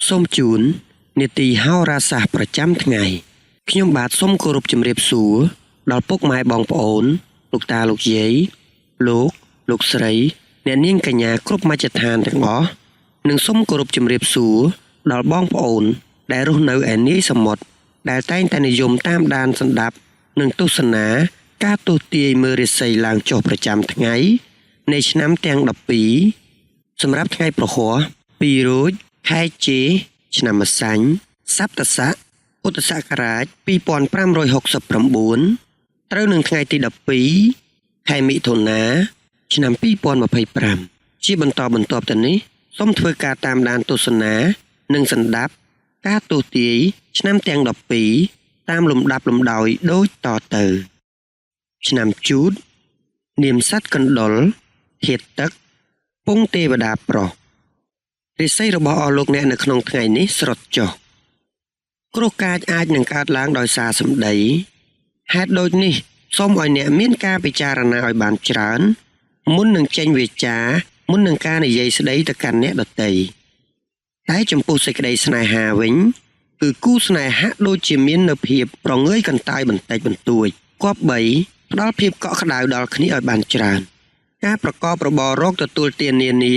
សូមជូននីតិហោរាសាស្ត្រប្រចាំថ្ងៃខ្ញុំបាទសូមគោរពជំរាបសួរដល់ពុកម៉ែបងប្អូនលោកតាលោកយាយលោកស្រីអ្នកនាងកញ្ញាគ្រប់មជ្ឈដ្ឋានទាំងអស់និងសូមគោរពជំរាបសួរដល់បងប្អូនដែលរស់នៅឯនាយសមុទ្រដែលតែងតែនិយមតាមដានសន្តាប់និងទស្សនាការទស្សន៍ទាយមើលរាសីឡើងចុះប្រចាំថ្ងៃនៃឆ្នាំទាំង12សម្រាប់ថ្ងៃប្រហ័ស2រោចខែចេឆ្នាំម្សាញ់សប្តស័កពុទ្ធសករាជ2569ត្រូវនឹងថ្ងៃទី12ខែមិថុនាឆ្នាំ2025ជាបន្តបន្ទាប់ទៅនេះសូមធ្វើការតាមដានទស្សនានិងសន្តាប់ការទស្សន៍ទាយឆ្នាំទាំង12តាមលំដាប់លំដោយដូចតទៅឆ្នាំជូតនាមសត្វកណ្ដុរធាតុទឹកពងទេវតាប្រុសរាសីរបស់អស់លោកអ្នកនៅក្នុងថ្ងៃនេះស្រុតចុះគ្រោះកាចអាចនឹងកើតឡើងដោយសារសម្ដីហេតុដូចនេះសូមឲ្យអ្នកមានការពិចារណាឲ្យបានច្រើនមុននឹងចេញវាចាមុននឹងការនិយាយស្ដីទៅកាន់អ្នកដទៃតែចំពោះសេចក្តីស្នេហាវិញគឺគូស្នេហាដូចជាមាននៅភាពប្រងើយកន្តើយបន្តិចបន្តួចគប្បីផ្ដល់ភាពកក់ក្ដៅដល់គ្នាឲ្យបានច្រើនការប្រកបរបររកទទួលទាននានា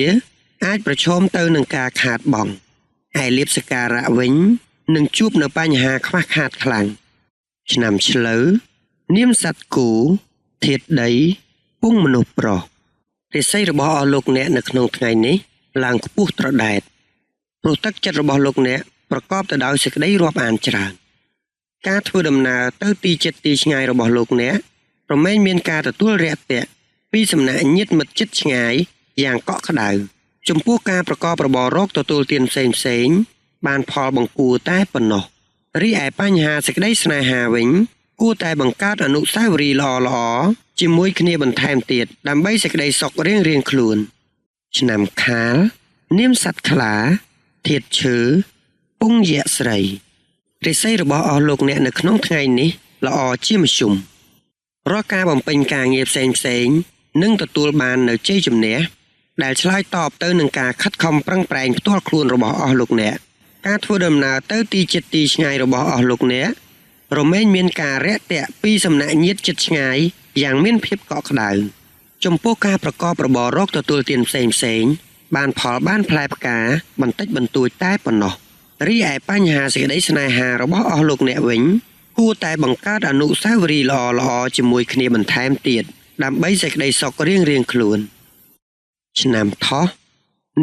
អាចប្រឈមទៅនឹងការខាតបង់ហើយលៀបសការៈវិញនឹងជួបនៅបញ្ហាខ្វះខាតខ្លាំងឆ្នាំឆ្លូវនាមសត្វគោធាតុដីពងមនុស្សប្រុសរាសីរបស់អស់លោកអ្នកនៅក្នុងថ្ងៃនេះឡើងខ្ពស់ត្រដែតព្រោះទឹកចិត្តរបស់លោកអ្នកប្រកបទៅដោយសេចក្តីរាប់អានច្រើនការធ្វើដំណើរទៅទីជិតទីឆ្ងាយរបស់លោកអ្នករមែងមានការទទួលរាក់ទាក់ពីសំណាក់ញាតិមិត្តជិតឆ្ងាយយ៉ាងកក់ក្ដៅចំពោះការប្រកបរបររកទទួលទានផ្សេងបានផលបង្គាតែប៉ុណ្ណោះរីឯបញ្ហាសេចក្តីស្នេហាវិញគួរតែបង្កើតអនុស្សាវរីយ៍ល្អៗជាមួយគ្នាបន្ថែមទៀតដើម្បីសេចក្តីសុខរៀងៗខ្លួនឆ្នាំខាលនាមសត្វខ្លាធាតុឈើពងយក្សស្រីរាសីរបស់អស់លោកអ្នកនៅក្នុងថ្ងៃនេះល្អជាមធ្យមរាល់ការបំពេញការងារផ្សេងនឹងទទួលបាននៅជ័យជំនះដែលឆ្លើយតបទៅនឹងការខិតខំប្រឹងប្រែងផ្ទាល់ខ្លួនរបស់អស់លោកអ្នកការធ្វើដំណើរទៅទីជិតទីឆ្ងាយរបស់អស់លោកអ្នករមែងមានការរាក់ទាក់ពីសំណាក់ញាតិជិតឆ្ងាយយ៉ាងមានភាពកក់ក្ដៅចំពោះការប្រកបរបររកទទួលទានផ្សេងបានផលបានផ្លែផ្កាបន្តិចបន្តួចតែប៉ុណ្ណោះរីឯបញ្ហាសេចក្តីស្នេហារបស់អស់លោកអ្នកវិញគួរតែបង្កើតអនុស្សាវរីយ៍ល្អៗជាមួយគ្នាបន្ថែមទៀតដើម្បីសេចក្តីសុខរៀងៗខ្លួនឆ្នាំថោះ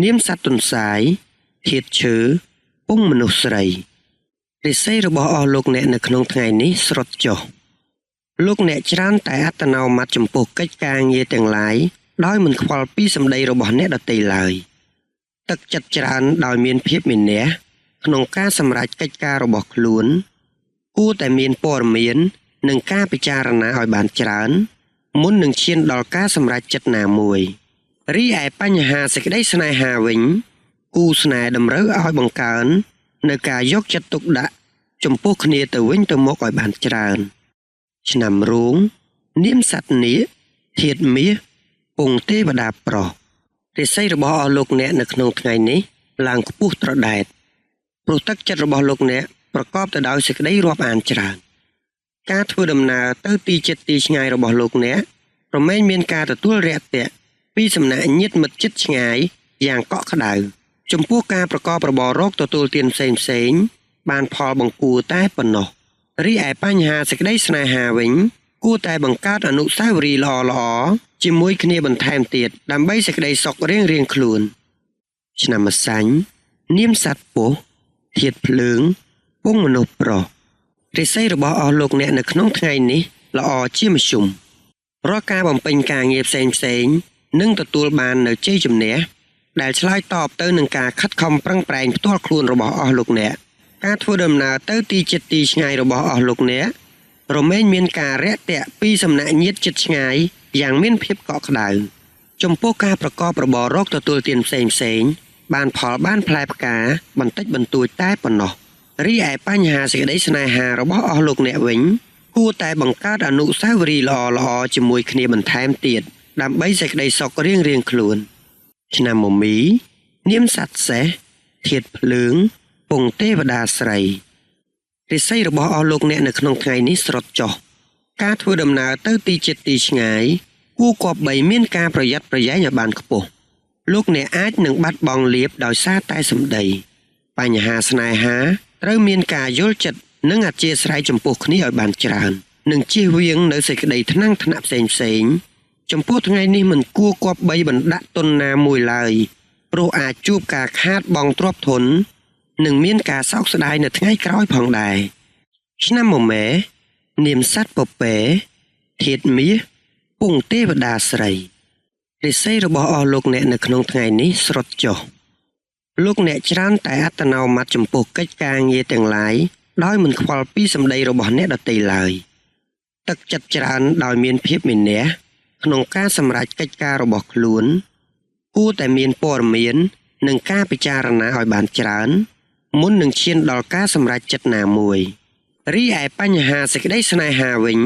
នាមសត្វទន្សាយធាតុឈើពងមនុស្សស្រីរាសីរបស់អស់លោកអ្នកនៅក្នុងថ្ងៃនេះស្រុតចុះលោកអ្នកច្រើនតែអត្តនោម័តចំពោះកិច្ចការងារទាំងឡាយដោយមិនខ្វល់ពីសម្ដីរបស់អ្នកដទៃឡើយទឹកចិត្តច្រើនដោយមានភាពមានះក្នុងការសម្រេចកិច្ចការរបស់ខ្លួនគួរតែមានព័ត៌មាននិងការពិចារណាឲ្យបានច្រើនមុននឹងឈានដល់ការសម្រេចចិត្តណាមួយរីឯបញ្ហាសេចក្តីស្នេហាវិញគូស្នេហ៍តម្រូវឲ្យបង្កើននៅការយកចិត្តទុកដាក់ចំពោះគ្នាទៅវិញទៅមកឲ្យបានច្រើនឆ្នាំរោងនាមសត្វនាគធាតុមាសពងទេវតាប្រុសរាសីរបស់អស់លោកអ្នកនៅក្នុងថ្ងៃនេះឡើងខ្ពស់ត្រដែតព្រោះទឹកចិត្តរបស់លោកអ្នកប្រកបទៅដោយសេចក្តីរាប់អានច្រើនការធ្វើដំណើរទៅទីជិតទីឆ្ងាយរបស់លោកអ្នករមែងមានការទទួលរាក់ទាក់ពីសំណាក់ញាតិមិត្តជិតឆ្ងាយយ៉ាងកក់ក្ដៅចំពោះការប្រកបរបររកទទួលទានផ្សេងបានផលបង្គាតែប៉ុណ្ណោះរីឯបញ្ហាសេចក្តីស្នេហាវិញគួរតែបង្កើតអនុស្សាវរីយ៍ល្អៗជាមួយគ្នាបន្ថែមទៀតដើម្បីសេចក្តីសុខរៀងៗខ្លួនឆ្នាំម្សាញ់នាមសត្វពស់ធាតុភ្លើងពងមនុស្សប្រុសរាសីរបស់អស់លោកអ្នកនៅក្នុងថ្ងៃនេះល្អជាមធ្យមរាល់ការបំពេញការងារផ្សេងនឹងទទួលបាននៅជ័យជំនះដែលឆ្លើយតបទៅនឹងការខិតខំប្រឹងប្រែងផ្ទាល់ខ្លួនរបស់អស់លោកអ្នកការធ្វើដំណើរទៅទីជិតទីឆ្ងាយរបស់អស់លោកអ្នករមែងមានការរាក់ទាក់ពីសំណាក់ញាតិជិតឆ្ងាយយ៉ាងមានភាពកក់ក្ដៅចំពោះការប្រកបរបររកទទួលទានផ្សេងបានផលបានផ្លែផ្កាបន្តិចបន្តួចតែប៉ុណ្ណោះរីឯបញ្ហាសេចក្តីស្នេហារបស់អស់លោកអ្នកវិញគួរតែបង្កើតអនុស្សាវរីយ៍ល្អៗជាមួយគ្នាបន្ថែមទៀតដើម្បីសេចក្តីសុខរៀងៗខ្លួនឆ្នាំមមីនាមសត្វសេះធាតុភ្លើង ពងទេវតាស្រីរិស័យរបស់អស់លោកអ្នកនៅក្នុងថ្ងៃនេះស្រត់ចុះការធ្វើដំណើរទៅទីជិតទីឆ្ងាយគួរគប្បីមានការប្រយ័ត្នប្រយែងឲ្យបានខ្ពស់លោកអ្នកអាចនឹងបាត់បង់លៀបដោយសារតែសម្ដីបញ្ហាស្នេហាត្រូវមានការយល់ចិត្តនិងអធ្យាស្រ័យចំពោះគ្នាឲ្យបានច្រើននិងជៀសវាងនៅសេចក្តីថ្នាំងថ្នាក់ផ្សេងចំពោះថ្ងៃនេះមិនគួរគប្បីបណ្ដាក់ទុនណាមួយឡើយព្រោះអាចជួបការខាតបង់ទ្រព្យធននិងមានការសោកស្ដាយនៅថ្ងៃក្រោយផងដែរឆ្នាំមមែនាមសត្វពពែធាតុមាសពងទេវតាស្រីរិស័យរបស់អស់លោកអ្នកនៅក្នុងថ្ងៃនេះស្រត់ចុះលោកអ្នកច្រើនតែអត្តនោម័តចំពោះកិច្ចការងារទាំងឡាយដោយមិនខ្វល់ពីសម្ដីរបស់អ្នកដទៃឡើយទឹកចិត្តច្រើនដោយមានភាពមានះក្នុងការសម្រេចកិច្ចការរបស់ខ្លួនគួរតែមានព័ត៌មាននិងការពិចារណាឲ្យបានច្រើនមុននឹងឈានដល់ការសម្រេចចិត្តណាមួយរីឯបញ្ហាសេចក្តីស្នេហាវិញ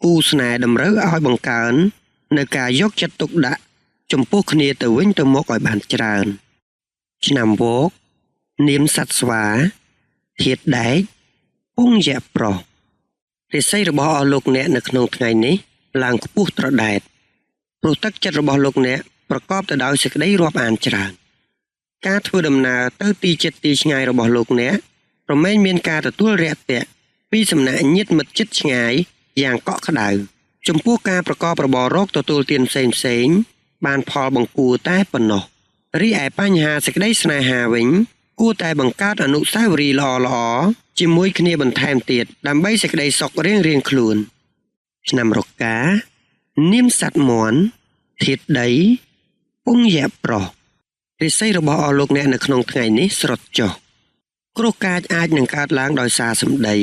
គូស្នេហ៍តម្រូវឲ្យបង្កើននៅការយកចិត្តទុកដាក់ចំពោះគ្នាទៅវិញទៅមកឲ្យបានច្រើនឆ្នាំវោកនាមសត្វស្វាធាតុដែកពងយៈប្រុសរិស័យរបស់អស់លោកអ្នកនៅក្នុងថ្ងៃនេះឡើងខ្ពស់ត្រដែតព្រោះទឹកចិត្តរបស់លោកអ្នកប្រកបទៅដោយសេចក្តីរាប់អានច្រើនការធ្វើដំណើរទៅទីជិតទីឆ្ងាយរបស់លោកអ្នកប្រមែងមានការទទួលរាក់ទាក់ពីសំណាក់ញាតិមិត្តជិតឆ្ងាយយ៉ាងកក់ក្ដៅចំពោះការប្រកបរបររកទទួលទានផ្សេងបានផលបង្គួរតែប៉ុណ្ណោះរីឯបញ្ហាសេចក្តីស្នេហាវិញគួរតែបង្កើតអនុស្សាវរីយ៍ល្អៗជាមួយគ្នាបន្ថែមទៀតដើម្បីសេចក្តីសុខរៀងៗខ្លួនឆ្នាំរកានាមសត្វមាន់ធាតុដីពងយៈប្រុសរិស័យរបស់អស់លោកអ្នកនៅក្នុងថ្ងៃនេះស្រត់ចុះគ្រោះកាចអាចនឹងកើតឡើងដោយសារសម្ដី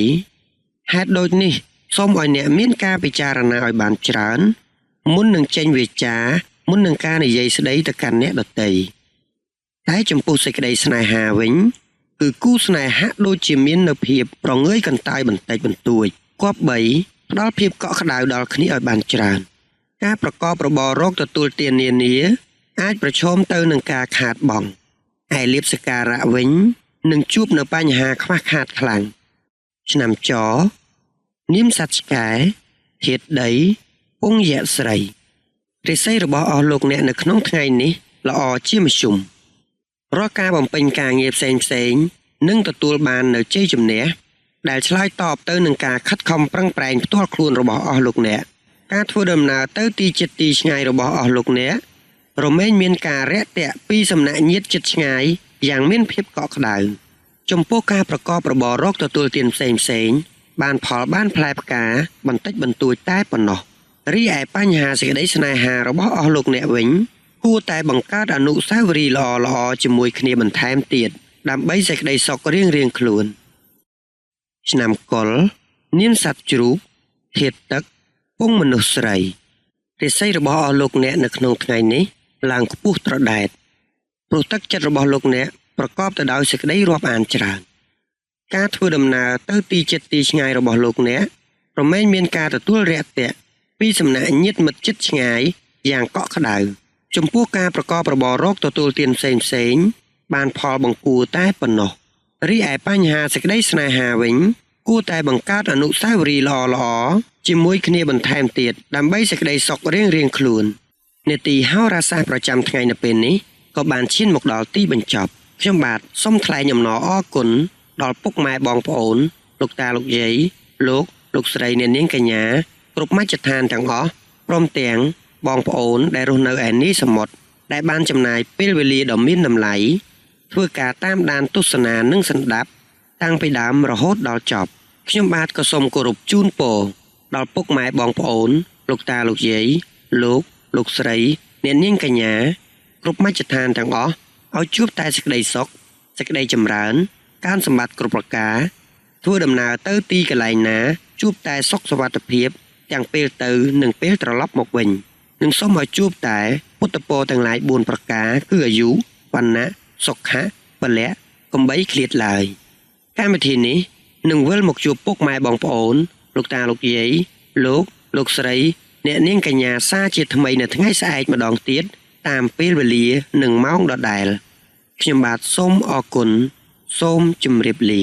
ហេតុដូចនេះសូមឲ្យអ្នកមានការពិចារណាឲ្យបានច្រើនមុននឹងចេញវាចាមុននឹងការនិយាយស្ដីទៅកាន់អ្នកដទៃតែចំពោះសេចក្តីស្នេហាវិញគឺគូស្នេហ៍ហាក់ដូចជាមាននៅភាពប្រងើយកន្តើយបន្តិចបន្តួចគប្បីផ្ដល់ភាពកក់ក្ដៅដល់គ្នាឲ្យបានច្រើនការប្រកបរបររកទទួលទាននានាអាចប្រឈមទៅនឹងការខាតបង់ឯលៀបសក្ការៈវិញនឹងជួបនៅបញ្ហាខ្វះខាតខ្លាំងឆ្នាំចនាមសត្វឆ្កែធាតុដីពងយៈស្រីរិស័យរបស់អស់លោកអ្នកនៅក្នុងថ្ងៃនេះល្អជាមធ្យមរាល់ការបំពេញការងារផ្សេងនឹងទទួលបាននៅជ័យជំនះដែលឆ្លើយតបទៅនឹងការខិតខំប្រឹងប្រែងផ្ទាល់ខ្លួនរបស់អស់លោកអ្នកការធ្វើដំណើរទៅទីជិតទីឆ្ងាយរបស់អស់លោកអ្នករមែងមានការរាក់ទាក់ពីសំណាក់ញាតិជិតឆ្ងាយយ៉ាងមានភាពកក់ក្ដៅចំពោះការប្រកបរបររកទទួលទានផ្សេងបានផលបានផ្លែផ្កាបន្តិចបន្តួចតែប៉ុណ្ណោះរីឯបញ្ហាសេចក្តីស្នេហារបស់អស់លោកអ្នកវិញគួរតែបង្កើតអនុស្សាវរីយ៍ល្អៗជាមួយគ្នាបន្ថែមទៀតដើម្បីសេចក្តីសុខរៀងៗខ្លួនឆ្នាំកុលនាមសត្វជ្រូកធាតុទឹកពងមនុស្សស្រីរិស័យរបស់អស់លោកអ្នកនៅក្នុងថ្ងៃនេះឡើងខ្ពស់ត្រដែតព្រោះទឹកចិត្តរបស់លោកអ្នកប្រកបទៅដោយសេចក្តីរាប់អានច្រើនការធ្វើដំណើរទៅទីជិតទីឆ្ងាយរបស់លោកអ្នកប្រមែងមានការទទួលរាក់ទាក់ពីសំណាក់ញាតិមិត្តជិតឆ្ងាយយ៉ាងកក់ក្ដៅចំពោះការប្រកបរបររកទទួលទានផ្សេងបានផលបង្គួរតែប៉ុណ្ណោះរីឯបញ្ហាសេចក្តីស្នេហាវិញគួរតែបង្កើតអនុស្សាវរីយ៍ល្អៗជាមួយគ្នាបន្ថែមទៀតដើម្បីសេចក្តីសុខរៀងៗខ្លួននាទីហោរាសាស្ត្រប្រចាំថ្ងៃនៅពេលនេះក៏បានឈានមកដល់ទីបញ្ចប់ខ្ញុំបាទសូមថ្លែងអំណរអគុណដល់ពុកម៉ែបងប្អូនលោកតាលោកយាយលោកស្រីអ្នកនាងកញ្ញាគ្រប់មជ្ឈដ្ឋានទាំងអស់ព្រមទាំងបងប្អូនដែលរស់នៅឯនេះសមុទ្រដែលបានចំណាយពេលវេលាដ៏មានតម្លៃធ្វើការតាមដានទស្សនានិងសន្តាប់តាំងពីដើមរហូតដល់ចប់ខ្ញុំបាទក៏សូមគោរពជូនពរដល់ពុកម៉ែបងប្អូនលោកតាលោកយាយលោកស្រីអ្នកនាងកញ្ញាគ្រប់មជ្ឈដ្ឋានទាំងអស់ឲ្យជួបតែសេចក្តីសុខសេចក្តីចម្រើនការសម្បត្តិគ្រប់ប្រការធ្វើដំណើរទៅទីកន្លែងណាជួបតែសុខសុវត្ថិភាពទាំងពេលទៅនិងពេលត្រឡប់មកវិញនិងសូមឲ្យជួបតែពុទ្ធពរទាំងឡាយ4ប្រការគឺអាយុវណ្ណៈសុខៈពលៈកំបីឃ្លាតឡើយកម្មវិធីនេះនឹងវិលមកជួបពុកម៉ែបងប្អូនលោកតាលោកយាយលោកស្រីអ្នកនាងកញ្ញាសាជាថ្មីនៅថ្ងៃស្អែកម្ដងទៀតតាមពេលវេលានិងម៉ោងដដែលខ្ញុំបាទសូមអរគុណ សូមជម្រាបលា